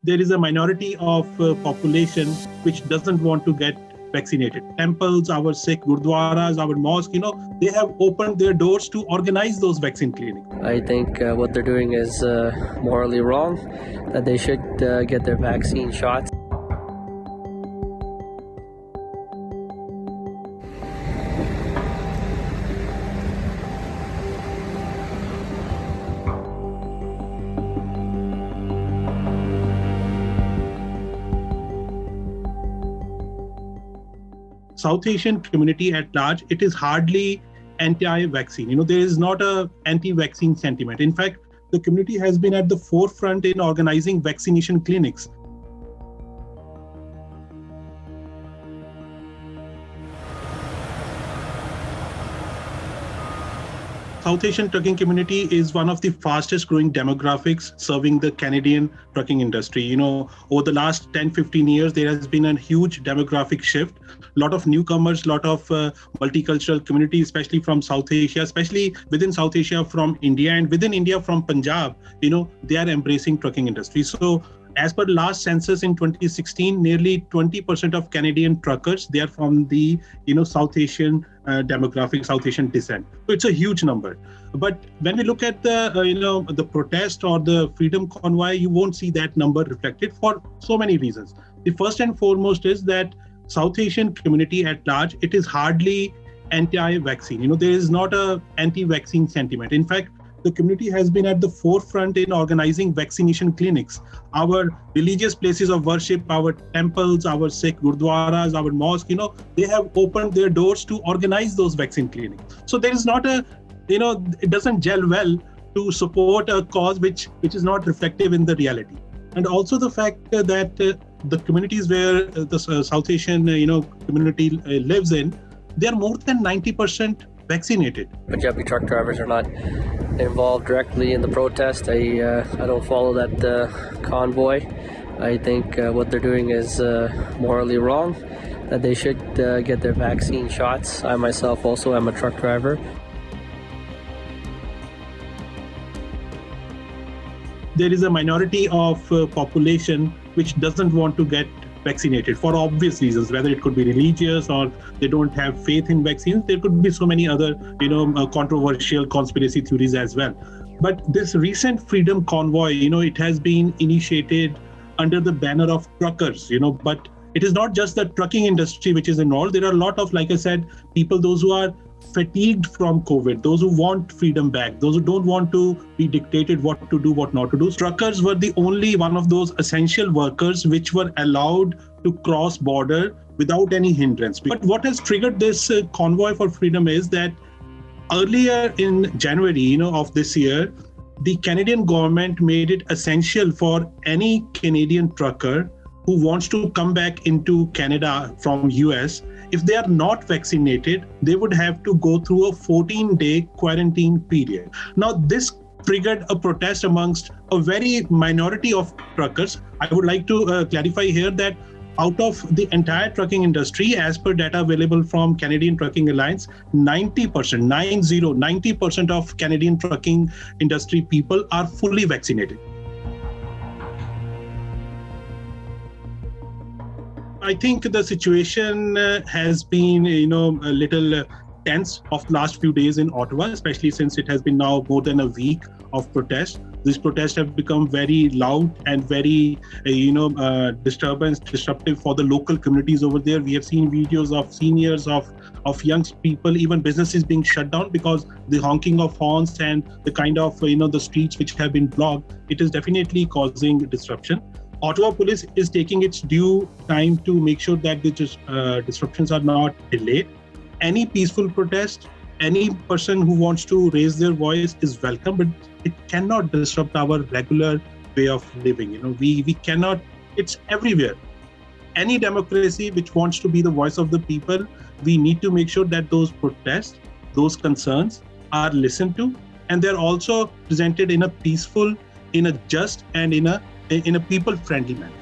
there is a minority of population which doesn't want to get vaccinated. Temples, our Sikh gurdwaras, our mosques, they have opened their doors to organize those vaccine clinics. I think what they're doing is morally wrong, that they should get their vaccine shots. South Asian community at large, it is hardly anti-vaccine. There is not a anti-vaccine sentiment. In fact, the community has been at the forefront in organizing vaccination clinics. South Asian trucking community is one of the fastest growing demographics serving the Canadian trucking industry. Over the last 10, 15 years, there has been a huge demographic shift. A lot of newcomers, a lot of multicultural communities, especially from South Asia, especially within South Asia from India and within India from Punjab, they are embracing trucking industry. So as per last census in 2016, nearly 20% of Canadian truckers, they are from the South Asian demographic, South Asian descent. So it's a huge number. But when we look at the protest or the freedom convoy, you won't see that number reflected for so many reasons. The first and foremost is that South Asian community at large, it is hardly anti-vaccine. There is not a anti-vaccine sentiment. In fact, the community has been at the forefront in organizing vaccination clinics. Our religious places of worship, our temples, our Sikh gurdwaras, our mosques, they have opened their doors to organize those vaccine clinics. So there is not it doesn't gel well to support a cause which is not reflective in the reality. And also the fact that the communities where the South Asian community lives in, they are more than 90% vaccinated. Punjabi truck drivers are not involved directly in the protest. I don't follow that convoy. I think what they're doing is morally wrong, that they should get their vaccine shots. I myself also am a truck driver. There is a minority of population which doesn't want to get vaccinated for obvious reasons, whether it could be religious or they don't have faith in vaccines. There could be so many other, controversial conspiracy theories as well. But this recent freedom convoy, it has been initiated under the banner of truckers, but it is not just the trucking industry which is involved. There are a lot of, like I said, people, those who are fatigued from COVID, those who want freedom back, those who don't want to be dictated what to do, what not to do. Truckers were the only one of those essential workers which were allowed to cross border without any hindrance. But what has triggered this convoy for freedom is that earlier in January, of this year, the Canadian government made it essential for any Canadian trucker who wants to come back into Canada from US. If they are not vaccinated, they would have to go through a 14-day quarantine period. Now, this triggered a protest amongst a very minority of truckers. I would like to clarify here that out of the entire trucking industry, as per data available from Canadian Trucking Alliance, 90% of Canadian trucking industry people are fully vaccinated. I think the situation has been, a little tense of the last few days in Ottawa, especially since it has been now more than a week of protest. These protests have become very loud and very, disruptive for the local communities over there. We have seen videos of seniors, of young people, even businesses being shut down because the honking of horns and the kind of, the streets which have been blocked, it is definitely causing disruption. Ottawa Police is taking its due time to make sure that the disruptions are not delayed. Any peaceful protest, any person who wants to raise their voice is welcome, but it cannot disrupt our regular way of living. We cannot, it's everywhere. Any democracy which wants to be the voice of the people, we need to make sure that those protests, those concerns are listened to, and they're also presented in a peaceful, in a just, and in a people-friendly manner.